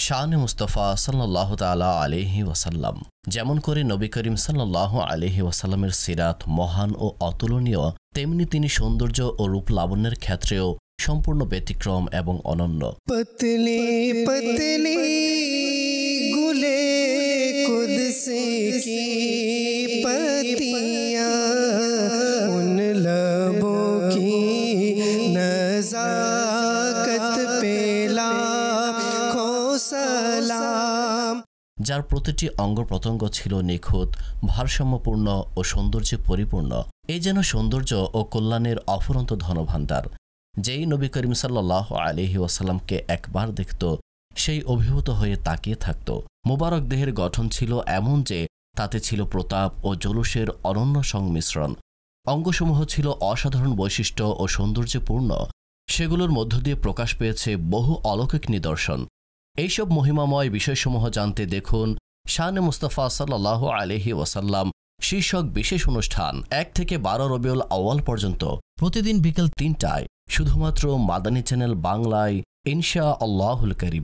শানে মুস্তাফা সাল্লাল্লাহু তাআলা আলাইহি ওয়াসাল্লাম। যেমন করে নবী করিম সাল্লাল্লাহু আলাইহি ওয়াসাল্লামের সিরাত মহান ও অতুলনীয়, তেমনি তিনি সৌন্দর্য ও রূপ লাবণ্যের ক্ষেত্রেও সম্পূর্ণ ব্যতিক্রম এবং অনন্য। पतली पतली गुले कुद्स की पत्तियां, उन लबों की नज़ाकत पे लाखों सलाम। যার প্রতিটি অঙ্গ প্রত্যঙ্গ ছিল নিখুঁত, ভারসাম্যপূর্ণ ও সৌন্দর্যে পরিপূর্ণ। এই যেন সৌন্দর্য ও কল্যাণের অফুরন্ত ধনভাণ্ডার। যেই নবী করিম সাল্লাল্লাহু আলাইহি ওয়াসাল্লামকে একবার দেখত, সেই অভিভূত হয়ে তাকিয়ে থাকত। মোবারক দেহের গঠন ছিল এমন যে তাতে ছিল প্রতাপ ও জলুসের অনন্য সংমিশ্রণ। অঙ্গসমূহ ছিল অসাধারণ বৈশিষ্ট্য ও সৌন্দর্যপূর্ণ। সেগুলোর মধ্য দিয়ে প্রকাশ পেয়েছে বহু অলৌকিক নিদর্শন। এইসব মহিমাময় বিষয়সমূহ জানতে দেখুন শানে মুস্তাফা সাল্লাল্লাহু আলাইহি ওয়াসাল্লাম শীর্ষক বিশেষ অনুষ্ঠান 1 থেকে 12 রবিউল আউয়াল পর্যন্ত প্রতিদিন বিকেল 3টায় শুধুমাত্র মাদানী চ্যানেল বাংলায়, ইনশাআল্লাহুল কারীম।